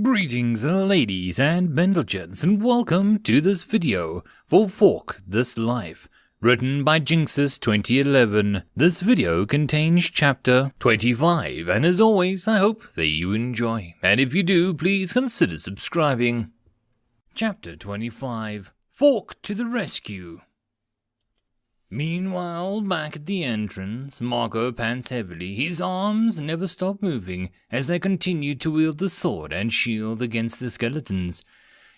Greetings ladies and gents, and welcome to this video for Fork This Life, written by Jinxes 2011. This video contains chapter 25, and as always I hope that you enjoy, and if you do, please consider subscribing. Chapter 25, Fork to the Rescue. Meanwhile, back at the entrance, Marco pants heavily. His arms never stop moving as they continue to wield the sword and shield against the skeletons.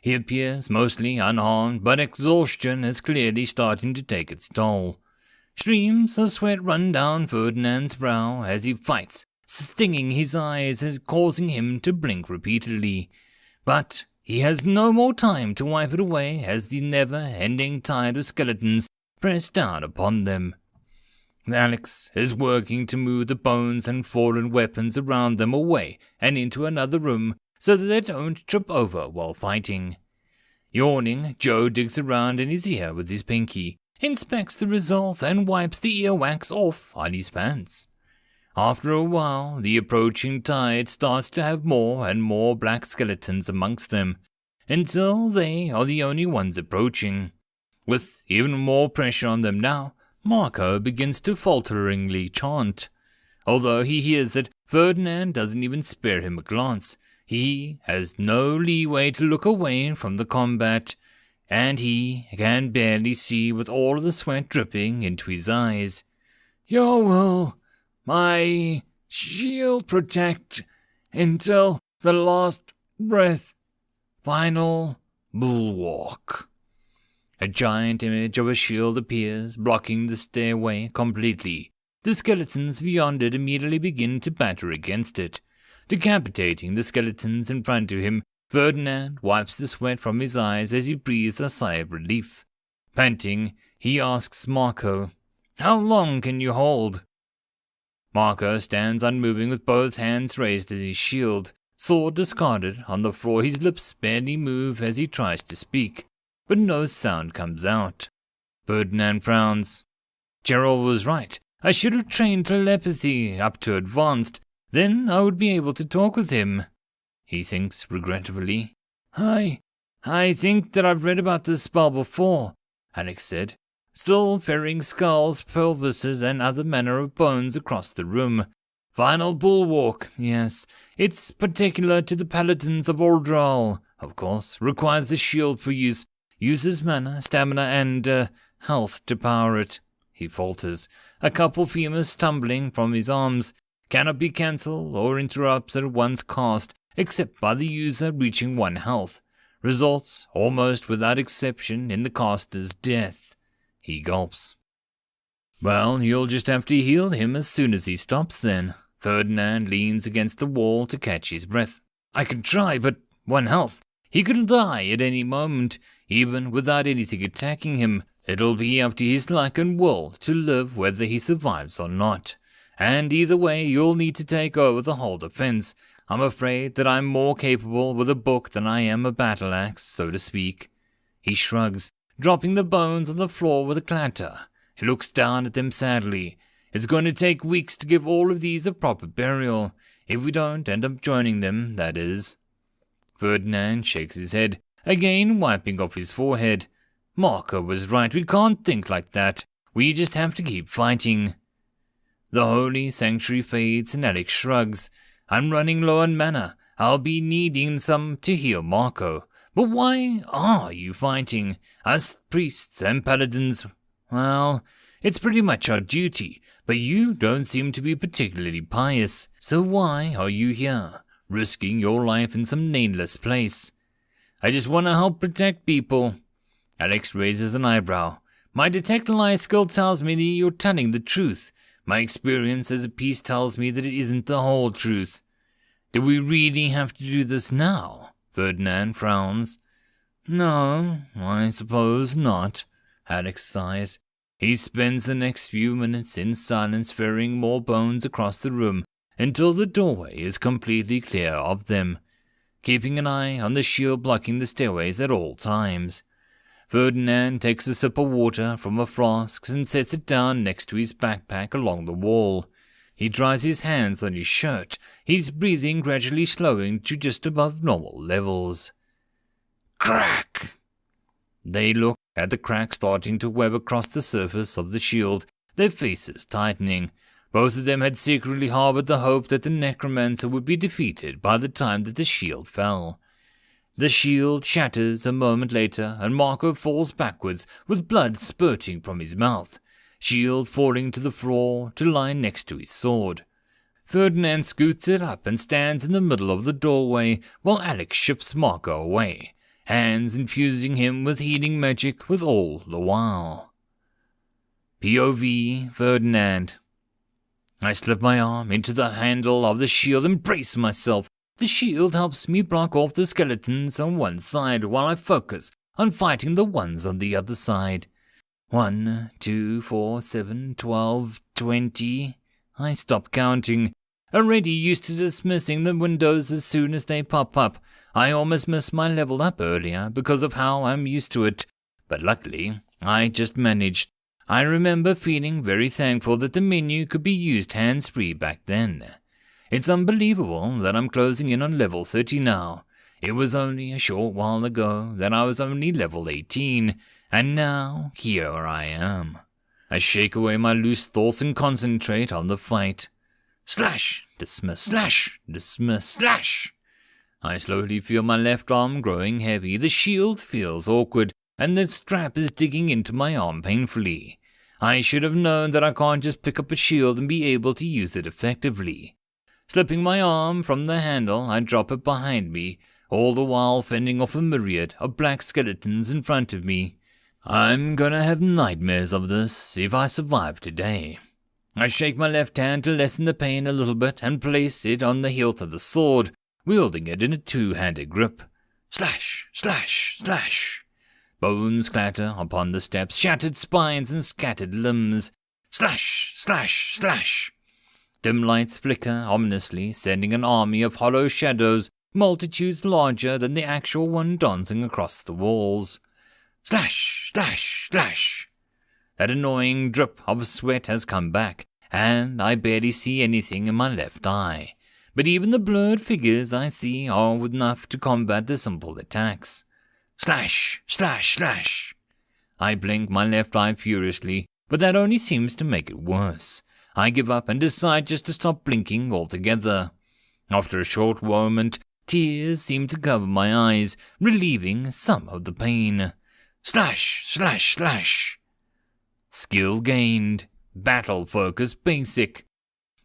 He appears mostly unharmed, but exhaustion is clearly starting to take its toll. Streams of sweat run down Ferdinand's brow as he fights, stinging his eyes and causing him to blink repeatedly. But he has no more time to wipe it away as the never-ending tide of skeletons press down upon them. Alex is working to move the bones and fallen weapons around them away and into another room so that they don't trip over while fighting. Yawning, Joe digs around in his ear with his pinky, inspects the results and wipes the earwax off on his pants. After a while, the approaching tide starts to have more and more black skeletons amongst them, until they are the only ones approaching. With even more pressure on them now, Marco begins to falteringly chant. Although he hears that Ferdinand doesn't even spare him a glance, he has no leeway to look away from the combat, and he can barely see with all the sweat dripping into his eyes. "Your will, my shield protect until the last breath. Final bulwark." A giant image of a shield appears, blocking the stairway completely. The skeletons beyond it immediately begin to batter against it. Decapitating the skeletons in front of him, Ferdinand wipes the sweat from his eyes as he breathes a sigh of relief. Panting, he asks Marco, "How long can you hold?" Marco stands unmoving with both hands raised as his shield, sword discarded on the floor. His lips barely move as he tries to speak, but no sound comes out. Ferdinand frowns. "Gerald was right. I should have trained telepathy up to advanced. Then I would be able to talk with him," he thinks regretfully. I think that I've read about this spell before," Alex said, still ferrying skulls, pelvises, and other manner of bones across the room. "Final bulwark, yes. It's particular to the paladins of Azrekahl, of course. Requires the shield for use. Uses mana, stamina, and health to power it," he falters, a couple femurs tumbling from his arms. Cannot be cancelled or interrupts at once cast, except by the user reaching 1 health. Results, almost without exception, in the caster's death. He gulps. "Well, you'll just have to heal him as soon as he stops then." Ferdinand leans against the wall to catch his breath. "I can try, but 1 health. He could die at any moment, even without anything attacking him. It'll be up to his luck and will to live whether he survives or not. And either way, you'll need to take over the whole defense. I'm afraid that I'm more capable with a book than I am a battle axe, so to speak." He shrugs, dropping the bones on the floor with a clatter. He looks down at them sadly. "It's going to take weeks to give all of these a proper burial. If we don't end up joining them, that is." Ferdinand shakes his head, again wiping off his forehead. "Marco was right, we can't think like that. We just have to keep fighting." The holy sanctuary fades and Alex shrugs. "I'm running low on mana. I'll be needing some to heal Marco. But why are you fighting? Us priests and paladins, well, it's pretty much our duty, but you don't seem to be particularly pious. So why are you here, risking your life in some nameless place?" "I just want to help protect people." Alex raises an eyebrow. "My detect lie skill tells me that you're telling the truth. My experience as a piece tells me that it isn't the whole truth." "Do we really have to do this now?" Ferdinand frowns. "No, I suppose not," Alex sighs. He spends the next few minutes in silence ferrying more bones across the room until the doorway is completely clear of them, keeping an eye on the shield blocking the stairways at all times. Ferdinand takes a sip of water from a flask and sets it down next to his backpack along the wall. He dries his hands on his shirt, his breathing gradually slowing to just above normal levels. Crack! They look at the crack starting to web across the surface of the shield, their faces tightening. Both of them had secretly harbored the hope that the necromancer would be defeated by the time that the shield fell. The shield shatters a moment later, and Marco falls backwards with blood spurting from his mouth, shield falling to the floor to lie next to his sword. Ferdinand scoots it up and stands in the middle of the doorway while Alex ships Marco away, hands infusing him with healing magic with all the while. POV Ferdinand. I slip my arm into the handle of the shield and brace myself. The shield helps me block off the skeletons on one side while I focus on fighting the ones on the other side. 1, 2, 4, 7, 12, 20. I stop counting. Already used to dismissing the windows as soon as they pop up. I almost missed my level up earlier because of how I'm used to it. But luckily, I just managed. I remember feeling very thankful that the menu could be used hands-free back then. It's unbelievable that I'm closing in on level 30 now. It was only a short while ago that I was only level 18, and now here I am. I shake away my loose thoughts and concentrate on the fight. Slash! Dismiss! Slash! Dismiss! Slash! I slowly feel my left arm growing heavy. The shield feels awkward, and the strap is digging into my arm painfully. I should have known that I can't just pick up a shield and be able to use it effectively. Slipping my arm from the handle, I drop it behind me, all the while fending off a myriad of black skeletons in front of me. I'm gonna have nightmares of this if I survive today. I shake my left hand to lessen the pain a little bit and place it on the hilt of the sword, wielding it in a two-handed grip. Slash! Slash! Slash! Bones clatter upon the steps, shattered spines and scattered limbs. Slash! Slash! Slash! Dim lights flicker ominously, sending an army of hollow shadows, multitudes larger than the actual one dancing across the walls. Slash! Slash! Slash! That annoying drip of sweat has come back, and I barely see anything in my left eye. But even the blurred figures I see are enough to combat the simple attacks. Slash! Slash! Slash! I blink my left eye furiously, but that only seems to make it worse. I give up and decide just to stop blinking altogether. After a short moment, tears seem to cover my eyes, relieving some of the pain. Slash! Slash! Slash! Skill gained. Battle Focus Basic.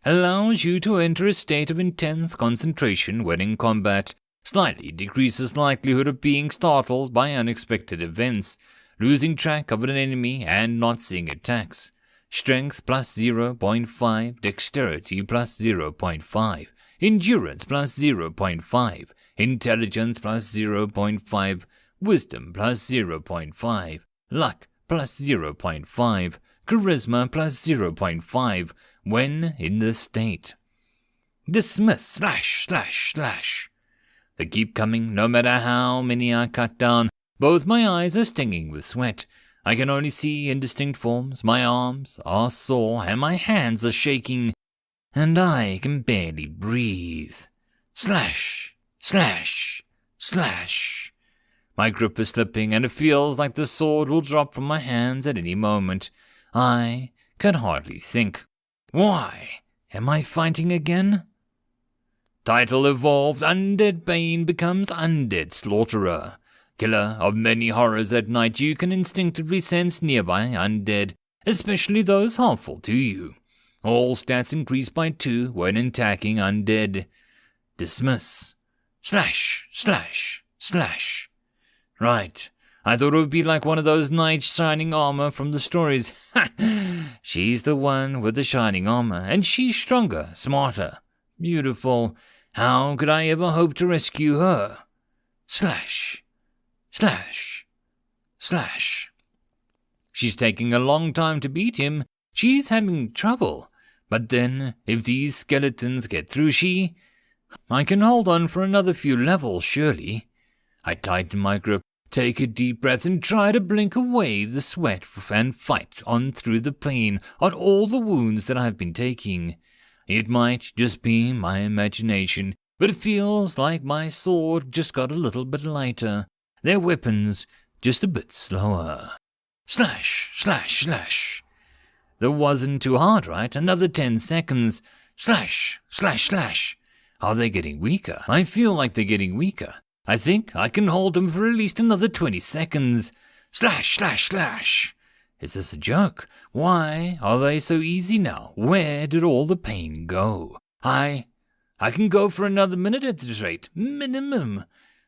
Allows you to enter a state of intense concentration when in combat. Slightly decreases likelihood of being startled by unexpected events, losing track of an enemy and not seeing attacks. Strength plus 0.5, Dexterity plus 0.5, Endurance plus 0.5, Intelligence plus 0.5, Wisdom plus 0.5, Luck plus 0.5, Charisma plus 0.5 when in this state. Dismiss! Slash! Slash! Slash! They keep coming no matter how many I cut down. Both my eyes are stinging with sweat. I can only see indistinct forms, my arms are sore, and my hands are shaking, and I can barely breathe. Slash! Slash! Slash! My grip is slipping, and it feels like the sword will drop from my hands at any moment. I can hardly think. Why am I fighting again? Title evolved, Undead Bane becomes Undead Slaughterer. Killer of many horrors at night, you can instinctively sense nearby undead, especially those harmful to you. All stats increase by 2 when attacking undead. Dismiss. Slash, slash, slash. Right, I thought it would be like one of those knights shining armor from the stories. She's the one with the shining armor, and she's stronger, smarter. Beautiful. How could I ever hope to rescue her? Slash. Slash. Slash. She's taking a long time to beat him. She's having trouble. But then, if these skeletons get through I can hold on for another few levels, surely. I tighten my grip, take a deep breath, and try to blink away the sweat and fight on through the pain on all the wounds that I've been taking. It might just be my imagination, but it feels like my sword just got a little bit lighter. Their weapons just a bit slower. Slash, slash, slash. That wasn't too hard, right? Another 10 seconds. Slash, slash, slash. Are they getting weaker? I feel like they're getting weaker. I think I can hold them for at least another 20 seconds. Slash, slash, slash. Is this a joke? Why are they so easy now? Where did all the pain go? I can go for another minute at this rate. Minimum.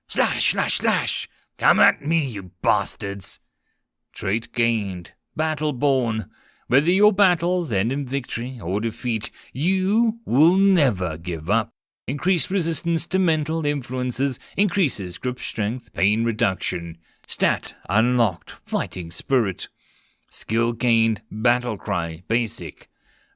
Slash, slash, slash. Come at me, you bastards. Trait gained. Battle-born. Whether your battles end in victory or defeat, you will never give up. Increased resistance to mental influences, increases grip strength, pain reduction. Stat unlocked, fighting spirit. Skill gained, battle cry, basic.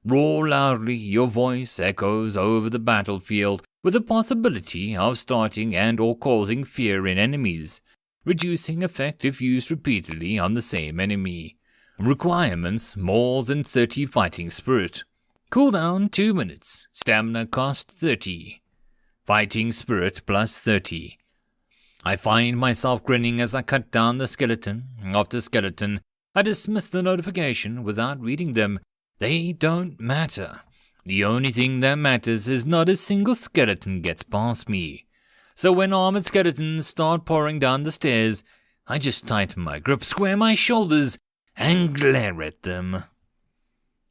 Roar loudly, your voice echoes over the battlefield with the possibility of starting and or causing fear in enemies. Reducing effect if used repeatedly on the same enemy. Requirements more than 30 fighting spirit. Cooldown 2 minutes. Stamina cost 30. Fighting spirit plus 30. I find myself grinning as I cut down the skeleton after skeleton. I dismiss the notification without reading them. They don't matter. The only thing that matters is not a single skeleton gets past me. So when armored skeletons start pouring down the stairs, I just tighten my grip, square my shoulders, and glare at them.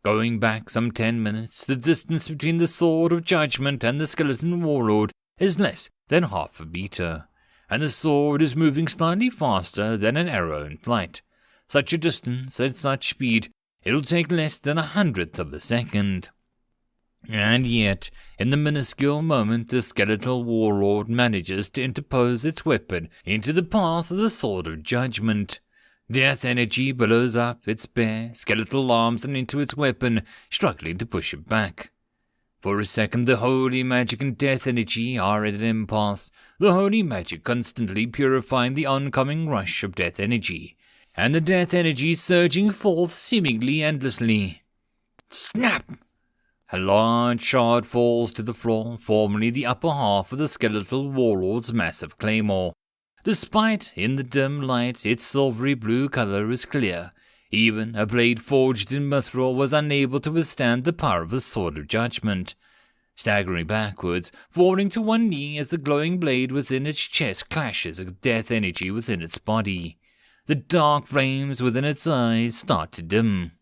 Going back some 10 minutes, the distance between the Sword of Judgment and the Skeleton Warlord is less than half a meter, and the sword is moving slightly faster than an arrow in flight. Such a distance at such speed, it'll take less than 100th of a second. And yet, in the minuscule moment, the skeletal warlord manages to interpose its weapon into the path of the Sword of Judgment. Death energy blows up its bare, skeletal arms and into its weapon, struggling to push it back. For a second, the holy magic and death energy are at an impasse, the holy magic constantly purifying the oncoming rush of death energy, and the death energy surging forth seemingly endlessly. Snap! A large shard falls to the floor, formerly the upper half of the skeletal warlord's massive claymore. Despite, in the dim light, its silvery blue color is clear. Even a blade forged in mithril was unable to withstand the power of a Sword of Judgment. Staggering backwards, falling to one knee as the glowing blade within its chest clashes with death energy within its body. The dark flames within its eyes start to dim.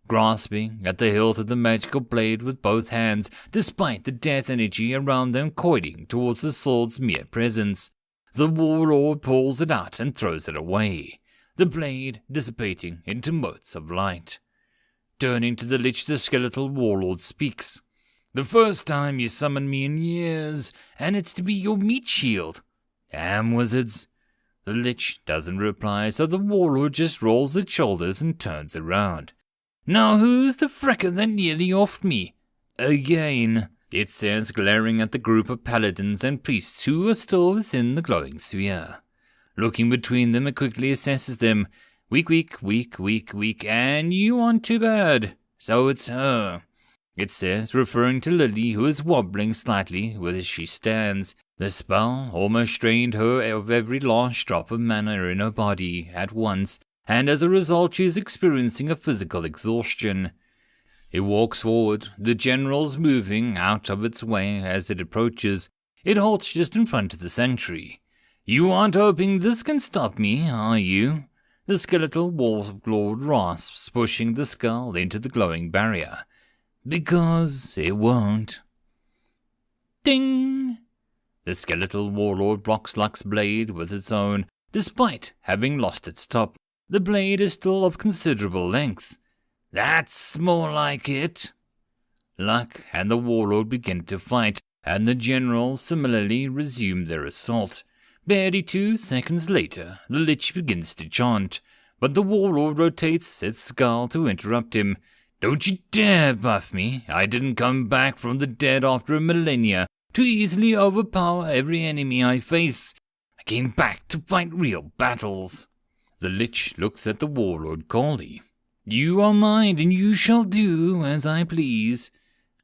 Grasping at the hilt of the magical blade with both hands, despite the death energy around them coiling towards the sword's mere presence, the warlord pulls it out and throws it away, the blade dissipating into motes of light. Turning to the Lich, the skeletal warlord speaks. The first time you summoned me in years, and it's to be your meat shield. Damn wizards. The Lich doesn't reply, so the warlord just rolls its shoulders and turns around. Now who's the frecker that nearly offed me? Again, it says, glaring at the group of paladins and priests who are still within the glowing sphere. Looking between them, it quickly assesses them. Weak, and you aren't too bad. So it's her. It says, referring to Lily, who is wobbling slightly as she stands. The spell almost drained her of every last drop of mana in her body at once, and as a result she is experiencing a physical exhaustion. It walks forward, the generals moving out of its way as it approaches. It halts just in front of the sentry. You aren't hoping this can stop me, are you? The skeletal warlord rasps, pushing the skull into the glowing barrier. Because it won't. Ding! The skeletal warlord blocks Luck's blade with its own. Despite having lost its top, the blade is still of considerable length. That's more like it. Luck and the warlord begin to fight, and the generals similarly resume their assault. Barely 2 seconds later, the Lich begins to chant, but the warlord rotates its skull to interrupt him. Don't you dare buff me. I didn't come back from the dead after a millennia to easily overpower every enemy I face. I came back to fight real battles. The Lich looks at the warlord coldly. You are mine, and you shall do as I please.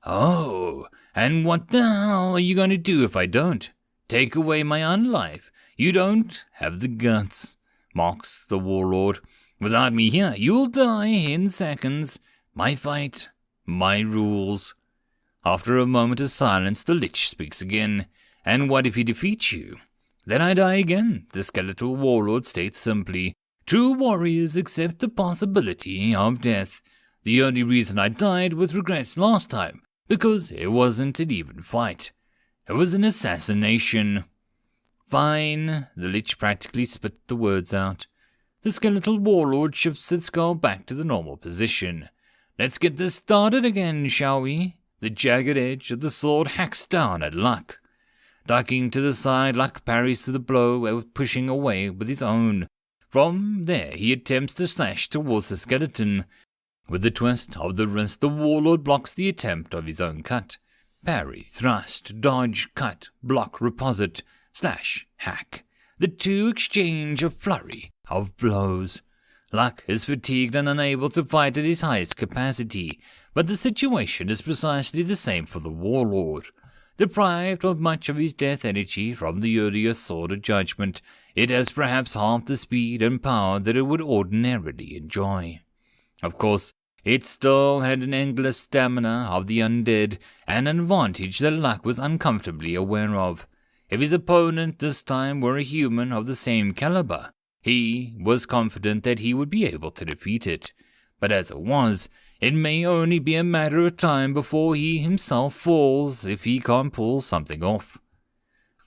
Oh, and what the hell are you going to do if I don't? Take away my unlife? You don't have the guts, mocks the warlord. Without me here, you'll die in seconds. My fight, my rules. After a moment of silence, the Lich speaks again. And what if he defeats you? Then I die again, the skeletal warlord states simply. True warriors accept the possibility of death. The only reason I died with regrets last time, because it wasn't an even fight. It was an assassination. Fine, the Lich practically spit the words out. The skeletal warlord shifts its skull back to the normal position. Let's get this started again, shall we? The jagged edge of the sword hacks down at Luck. Ducking to the side, Luck parries to the blow, pushing away with his own. From there, he attempts to slash towards the skeleton. With the twist of the wrist, the warlord blocks the attempt of his own cut. Parry, thrust, dodge, cut, block, riposte, slash, hack. The two exchange a flurry of blows. Luck is fatigued and unable to fight at his highest capacity, but the situation is precisely the same for the warlord. Deprived of much of his death energy from the earlier Sword of Judgment, it has perhaps half the speed and power that it would ordinarily enjoy. Of course, it still had an endless stamina of the undead, an advantage that Luck was uncomfortably aware of. If his opponent this time were a human of the same caliber, he was confident that he would be able to defeat it. But as it was, it may only be a matter of time before he himself falls if he can't pull something off.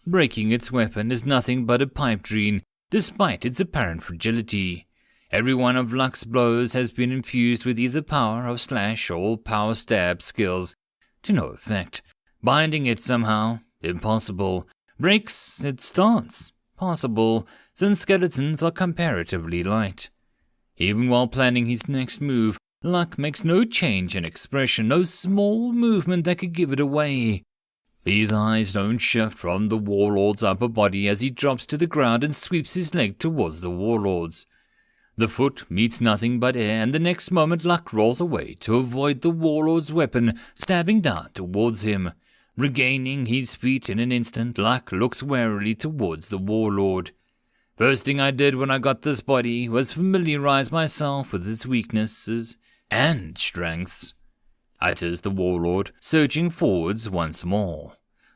Breaking its weapon is nothing but a pipe dream, despite its apparent fragility. Every one of Luck's blows has been infused with either power of slash or power stab skills, to no effect. Binding it somehow, impossible. Breaks its stance, possible, since skeletons are comparatively light. Even while planning his next move, Luck makes no change in expression, no small movement that could give it away. His eyes don't shift from the warlord's upper body as he drops to the ground and sweeps his leg towards the warlord's. The foot meets nothing but air, and the next moment Luck rolls away to avoid the warlord's weapon stabbing down towards him. Regaining his feet in an instant, Luck looks warily towards the warlord. First thing I did when I got this body was familiarize myself with its weaknesses and strengths, utters the warlord, surging forwards once more.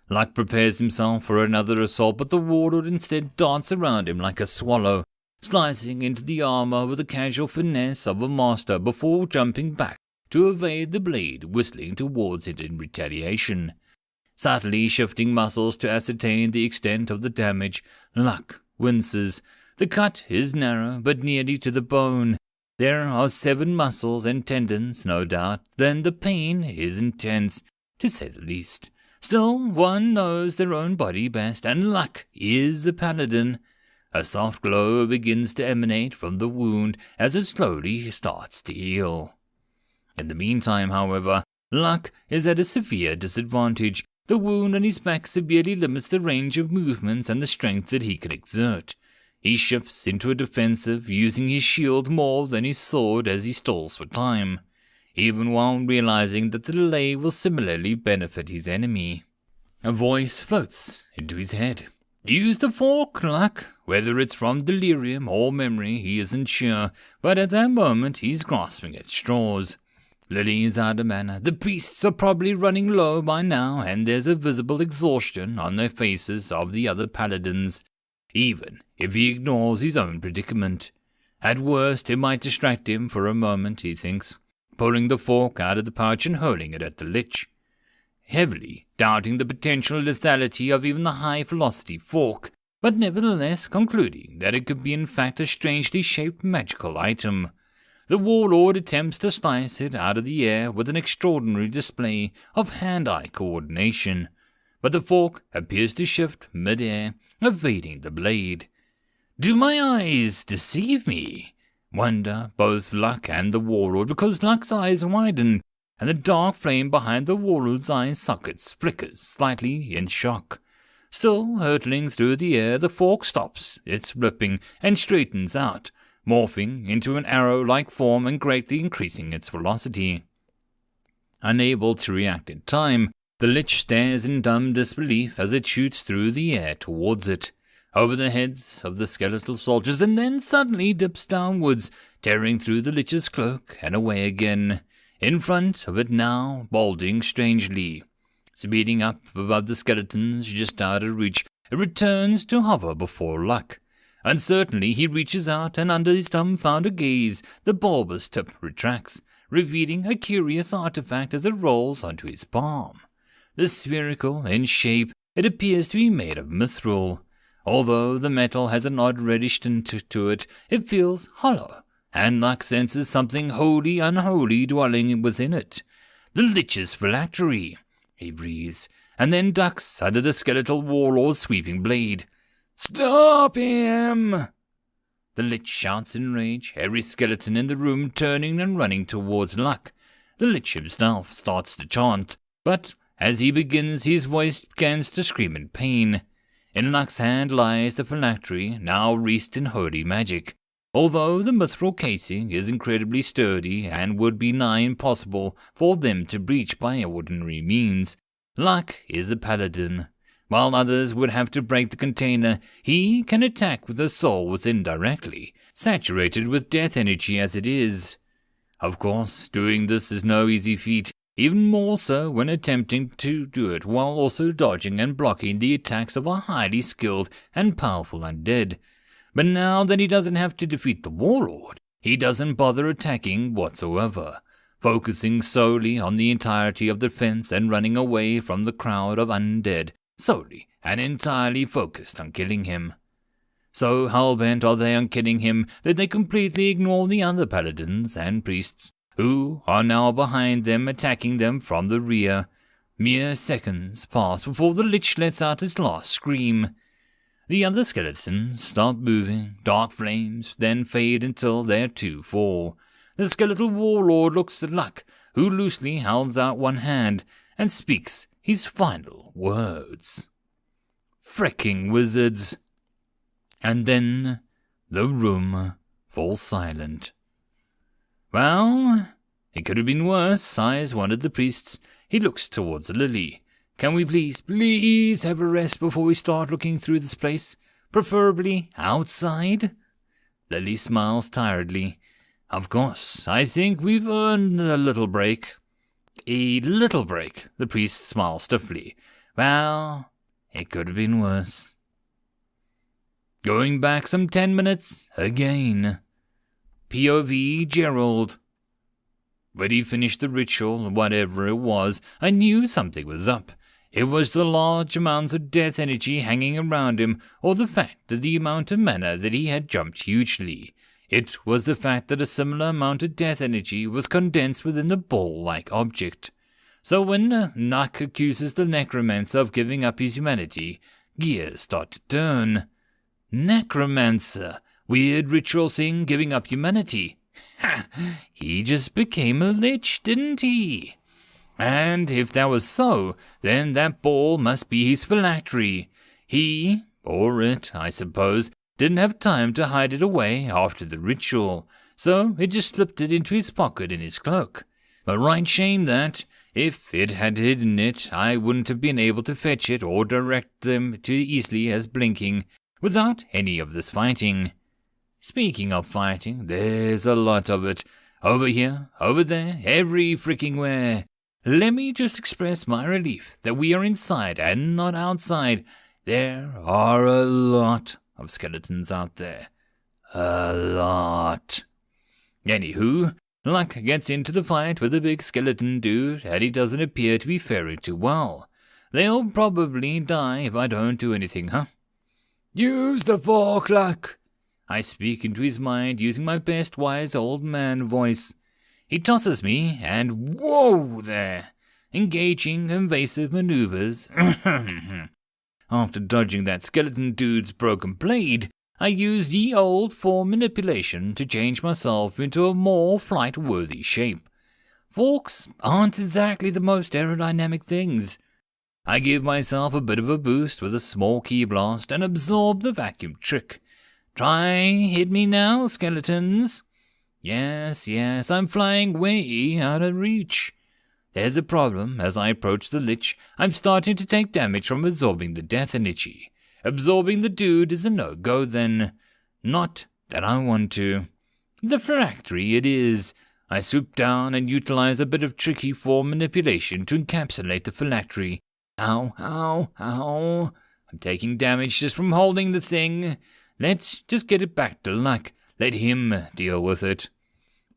Luck prepares himself for another assault, but the warlord instead darts around him like a swallow, slicing into the armor with the casual finesse of a master before jumping back to evade the blade whistling towards it in retaliation. Subtly shifting muscles to ascertain the extent of the damage, Luck winces. The cut is narrow, but nearly to the bone. There are 7 muscles and tendons, no doubt. Then the pain is intense, to say the least. Still, one knows their own body best, and Luck is a paladin. A soft glow begins to emanate from the wound as it slowly starts to heal. In the meantime, however, Luck is at a severe disadvantage. The wound on his back severely limits the range of movements and the strength that he can exert. He shifts into a defensive, using his shield more than his sword as he stalls for time, even while realizing that the delay will similarly benefit his enemy. A voice floats into his head. Use the fork, Luck. Whether it's from delirium or memory, he isn't sure, but at that moment he's grasping at straws. Lily is out of mana. The priests are probably running low by now, and there's a visible exhaustion on the faces of the other paladins, even if he ignores his own predicament. At worst, it might distract him for a moment, he thinks, pulling the fork out of the pouch and hurling it at the Lich, heavily doubting the potential lethality of even the high-velocity fork, but nevertheless concluding that it could be in fact a strangely shaped magical item. The warlord attempts to slice it out of the air with an extraordinary display of hand-eye coordination, but the fork appears to shift mid-air, evading the blade. Do my eyes deceive me? Wonder both Luck and the warlord, because Luck's eyes widen, and the dark flame behind the warlord's eye sockets flickers slightly in shock. Still hurtling through the air, the fork stops its ripping and straightens out, morphing into an arrow-like form and greatly increasing its velocity. Unable to react in time, the lich stares in dumb disbelief as it shoots through the air towards it, over the heads of the skeletal soldiers, and then suddenly dips downwards, tearing through the lich's cloak and away again, in front of it now, balding strangely. Speeding up above the skeletons just out of reach, it returns to hover before Luck. Uncertainly, he reaches out, and under his dumbfounded gaze, the bulbous tip retracts, revealing a curious artifact as it rolls onto his palm. The spherical in shape, it appears to be made of mithril. Although the metal has an odd reddish tint to it, it feels hollow, and Luck senses something wholly unholy dwelling within it. The lich's phylactery, he breathes, and then ducks under the skeletal warlord's sweeping blade. "Stop him!" The lich shouts in rage, every skeleton in the room turning and running towards Luck. The lich himself starts to chant, but as he begins, his voice begins to scream in pain. In Luck's hand lies the phylactery, now wreathed in holy magic. Although the mithril casing is incredibly sturdy and would be nigh impossible for them to breach by ordinary means, Luck is a paladin. While others would have to break the container, he can attack with the soul within directly, saturated with death energy as it is. Of course, doing this is no easy feat, even more so when attempting to do it while also dodging and blocking the attacks of a highly skilled and powerful undead. But now that he doesn't have to defeat the warlord, he doesn't bother attacking whatsoever, focusing solely on the entirety of the fence and running away from the crowd of undead, solely and entirely focused on killing him. So hell-bent are they on killing him that they completely ignore the other paladins and priests, who are now behind them attacking them from the rear. Mere seconds pass before the lich lets out his last scream. The other skeletons stop moving, dark flames then fade until they too fall. The skeletal warlord looks at Luck, who loosely holds out one hand and speaks his final words. Fricking wizards! And then the room falls silent. Well, it could have been worse, sighs one of the priests. He looks towards Lily. Can we please have a rest before we start looking through this place? Preferably outside? Lily smiles tiredly. Of course, I think we've earned a little break. A little break, the priest smiles stiffly. Well, it could have been worse. Going back some 10 minutes, again. POV Gerald. When he finished the ritual, whatever it was, I knew something was up. It was the large amounts of death energy hanging around him, or the fact that the amount of mana that he had jumped hugely. It was the fact that a similar amount of death energy was condensed within the ball-like object. So when Nak accuses the necromancer of giving up his humanity, gears start to turn. Necromancer, weird ritual thing giving up humanity. Ha! He just became a lich, didn't he? And if that was so, then that ball must be his phylactery. He, or it, I suppose, didn't have time to hide it away after the ritual, so it just slipped it into his pocket in his cloak. A right shame that, if it had hidden it, I wouldn't have been able to fetch it or direct them to easily as blinking, without any of this fighting. Speaking of fighting, there's a lot of it. Over here, over there, every freaking where. Let me just express my relief that we are inside and not outside. There are a lot of skeletons out there. A lot. Anywho, Luck gets into the fight with a big skeleton dude, and he doesn't appear to be faring too well. They'll probably die if I don't do anything, huh? Use the fork, Luck. I speak into his mind using my best wise old man voice. He tosses me, and whoa there! Engaging evasive maneuvers. After dodging that skeleton dude's broken blade, I use ye old form manipulation to change myself into a more flight-worthy shape. Forks aren't exactly the most aerodynamic things. I give myself a bit of a boost with a small key blast and absorb the vacuum trick. Try hit me now, skeletons. Yes, I'm flying way out of reach. There's a problem. As I approach the lich, I'm starting to take damage from absorbing the death energy. Absorbing the dude is a no-go then. Not that I want to. The phylactery it is. I swoop down and utilize a bit of tricky form manipulation to encapsulate the phylactery. Ow, ow, ow. I'm taking damage just from holding the thing. Let's just get it back to luck. Let him deal with it.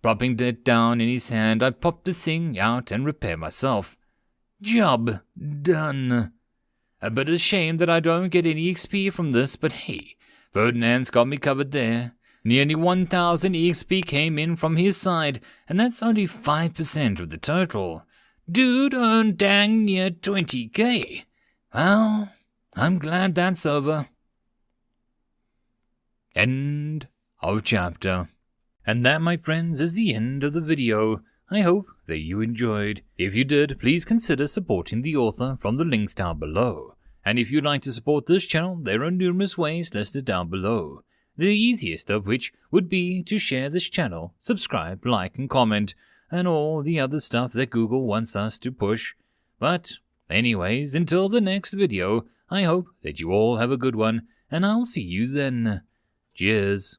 Propping it down in his hand, I pop the thing out and repair myself. Job done. A bit ashamed that I don't get any XP from this, but hey, Ferdinand's got me covered there. Nearly 1,000 EXP came in from his side, and that's only 5% of the total. Dude earned dang near 20k. Well, I'm glad that's over. End of chapter. And that, my friends, is the end of the video. I hope that you enjoyed. If you did, please consider supporting the author from the links down below. And if you'd like to support this channel, there are numerous ways listed down below. The easiest of which would be to share this channel, subscribe, like and comment, and all the other stuff that Google wants us to push. But anyways, until the next video, I hope that you all have a good one, and I'll see you then. Cheers.